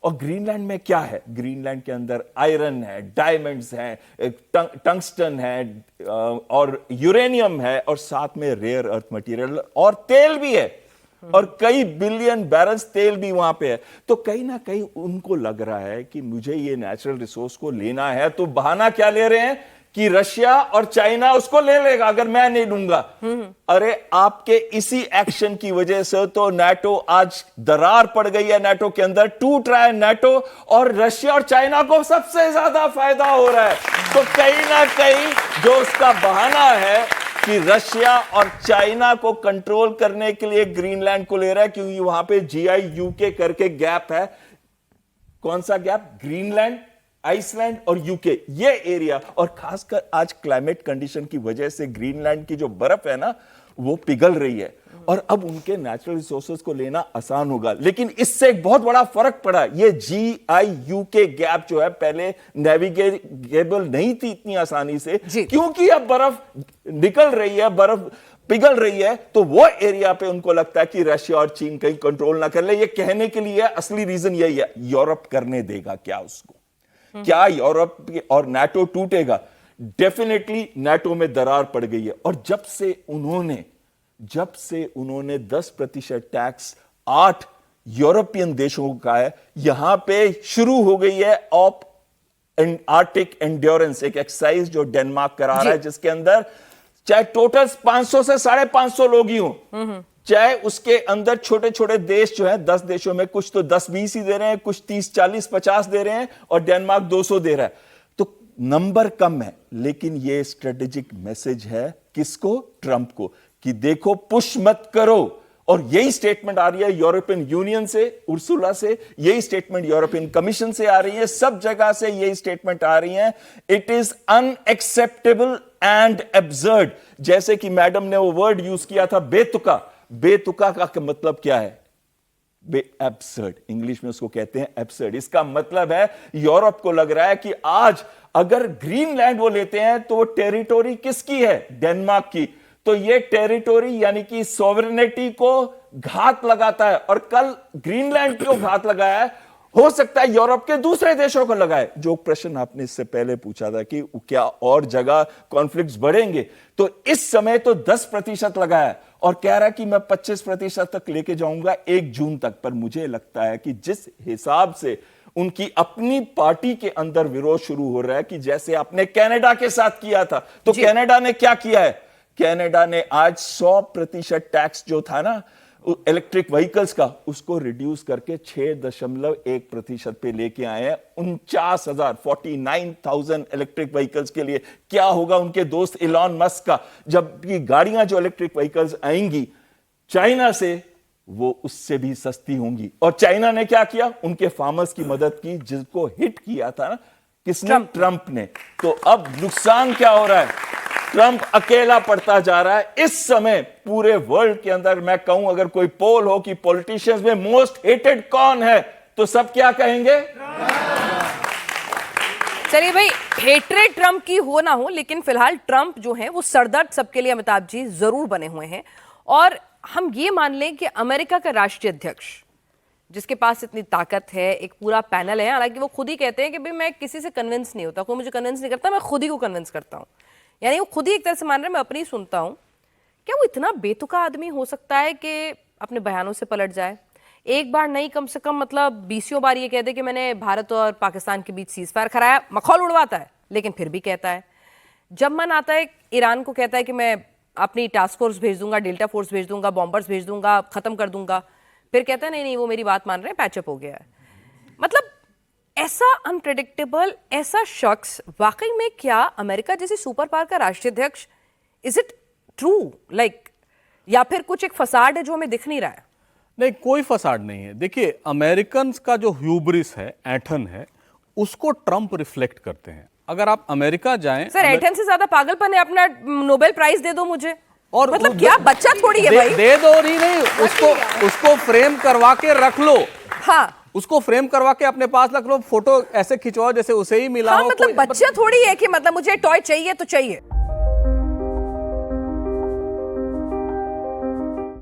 और ग्रीनलैंड में क्या है? ग्रीनलैंड के अंदर आयरन है, डायमंड्स हैं, टंगस्टन है और यूरेनियम है और साथ में रेयर अर्थ मटेरियल और तेल भी है और कई बिलियन बैरल्स तेल भी वहां पे है। तो कहीं ना कहीं उनको लग रहा है कि मुझे ये नेचुरल रिसोर्स को लेना है, तो बहाना क्या ले रहे हैं कि रशिया और चाइना उसको ले लेगा अगर मैं नहीं लूंगा। अरे आपके इसी एक्शन की वजह से तो नाटो आज दरार पड़ गई है, नाटो के अंदर टूट रहा है नाटो, और रशिया और चाइना को सबसे ज्यादा फायदा हो रहा है। तो कहीं ना कहीं जो उसका बहाना है कि रशिया और चाइना को कंट्रोल करने के लिए ग्रीनलैंड को ले रहा है, क्योंकि वहां पे जीआई यूके करके गैप है। कौन सा गैप? ग्रीनलैंड, आइसलैंड और यूके, ये एरिया। और खासकर आज क्लाइमेट कंडीशन की वजह से ग्रीनलैंड की जो बर्फ है ना वो पिघल रही है और अब उनके नेचुरल रिसोर्सेज को लेना आसान होगा। लेकिन इससे एक बहुत बड़ा फर्क पड़ा। ये GIU के गैप जो है पहले नेविगेबल नहीं थी इतनी आसानी से, क्योंकि अब बर्फ निकल रही है, बर्फ पिघल रही है, तो वो एरिया पे उनको लगता है कि रशिया और चीन कहीं कंट्रोल ना कर ले। ये कहने के लिए असली रीजन यही है, यूरोप करने देगा क्या उसको? क्या यूरोप और नाटो टूटेगा? डेफिनेटली नाटो में दरार पड़ गई है। और जब से उन्होंने 10% टैक्स 8 यूरोपियन देशों का है, यहां पे शुरू हो गई है ऑप आर्टिक एंड्योरेंस, एक एक्सरसाइज जो डेनमार्क करा रहा है, जिसके अंदर चाहे टोटल 500 से 550 लोग ही हों, चाहे उसके अंदर छोटे छोटे देश जो है 10 देशों में कुछ तो 10-20 ही दे रहे हैं, कुछ 30, 40, 50 दे रहे हैं और डेनमार्क 200 दे रहा है। तो नंबर कम है, लेकिन ये स्ट्रेटेजिक मैसेज है किसको? ट्रंप को, कि देखो पुश मत करो। और यही स्टेटमेंट आ रही है यूरोपियन यूनियन से, उर्सुला से, यही स्टेटमेंट यूरोपियन कमीशन से आ रही है, सब जगह से यही स्टेटमेंट आ रही है। It is unacceptable and absurd. जैसे कि मैडम ने वो वर्ड यूज किया था बेतुका। बेतुका का मतलब क्या है? एब्सर्ड, इंग्लिश में उसको कहते हैं एब्सर्ड। इसका मतलब है यूरोप को लग रहा है कि आज अगर ग्रीनलैंड वो लेते हैं तो वो टेरिटोरी किसकी है? डेनमार्क की। तो ये टेरिटोरी यानी कि सॉवरेनिटी को घात लगाता है, और कल ग्रीनलैंड को घात लगाया है, हो सकता है यूरोप के दूसरे देशों को लगाए। जो प्रश्न आपने इससे पहले पूछा था कि क्या और जगह कॉन्फ्लिक्ट्स बढ़ेंगे, तो इस समय तो 10% लगाया और कह रहा है कि मैं 25% तक लेके जाऊंगा 1 जून तक। पर मुझे लगता है कि जिस हिसाब से उनकी अपनी पार्टी के अंदर विरोध शुरू हो रहा है, कि जैसे आपने कनाडा के साथ किया था, तो कनाडा ने क्या किया है? कनाडा ने आज 100% टैक्स जो था ना इलेक्ट्रिक व्हीकल्स का, उसको रिड्यूस करके 6.1% पे लेके आए हैं। 49,000 इलेक्ट्रिक व्हीकल्स के लिए। क्या होगा उनके दोस्त इलॉन मस्क का, जबकि गाड़ियां जो इलेक्ट्रिक व्हीकल्स आएंगी चाइना से वो उससे भी सस्ती होंगी। और चाइना ने क्या किया? उनके फार्मर्स की मदद की, जिसको हिट किया था ना किसने? ट्रंप ने। तो अब नुकसान क्या हो रहा है? ट्रंप अकेला पड़ता जा रहा है इस समय पूरे वर्ल्ड के अंदर। मैं कहूं अगर कोई पोल हो कि पॉलिटिशियंस में मोस्ट हेटेड कौन है, तो सब क्या कहेंगे? चलिए भाई, हेट्रेड ट्रंप की हो ना हो, लेकिन फिलहाल ट्रंप जो है वो सरदर्द सबके लिए अमिताभ जी जरूर बने हुए हैं। और हम ये मान लें कि अमेरिका का राष्ट्रीय अध्यक्ष, जिसके पास इतनी ताकत है, एक पूरा पैनल है, हालांकि वो खुद ही कहते हैं कि भाई मैं किसी से कन्विंस नहीं होता, कोई मुझे कन्विंस नहीं करता, मैं खुद ही को कन्विंस करता हूं। यानी वो खुद ही एक तरह से मान रहे हैं मैं अपनी ही सुनता हूं। क्या वो इतना बेतुका आदमी हो सकता है कि अपने बयानों से पलट जाए? एक बार नहीं, कम से कम मतलब 20 बार ये कह दे कि मैंने भारत और पाकिस्तान के बीच सीज फायर कराया, मखौल उड़वाता है, लेकिन फिर भी कहता है। जब मन आता है ईरान को कहता है कि मैं अपनी टास्क फोर्स भेज दूंगा, डेल्टा फोर्स भेज दूंगा, बॉम्बर्स भेज दूंगा, खत्म कर दूंगा, फिर कहता है नहीं नहीं वो मेरी बात मान रहे हैं, पैचअप हो गया है। मतलब ऐसा अनप्रेडिक्टेबल, ऐसा शख्स वाकई में क्या अमेरिका जैसी सुपर पावर का राष्ट्रीय अध्यक्ष, इज इट ट्रू लाइक, या फिर कुछ एक फसाड है जो हमें दिख नहीं रहा है? नहीं, कोई फसाड नहीं है। देखिए, अमेरिकन का जो ह्यूब्रिस है, ऐंठन है, उसको ट्रंप रिफ्लेक्ट करते हैं। अगर आप अमेरिका जाएं, सर ऐंठन से ज्यादा पागलपन है अपना नोबेल प्राइज दे दो मुझे। और मतलब क्या बच्चा थोड़ी है भाई? दे दो नहीं, उसको फ्रेम करवा के रख लो। हाँ, उसको फ्रेम करवा के अपने पास रख लो, फोटो ऐसे खिंचवाओ जैसे उसे ही मिला हो। मतलब बच्चा थोड़ी है कि मतलब मुझे टॉय चाहिए तो चाहिए।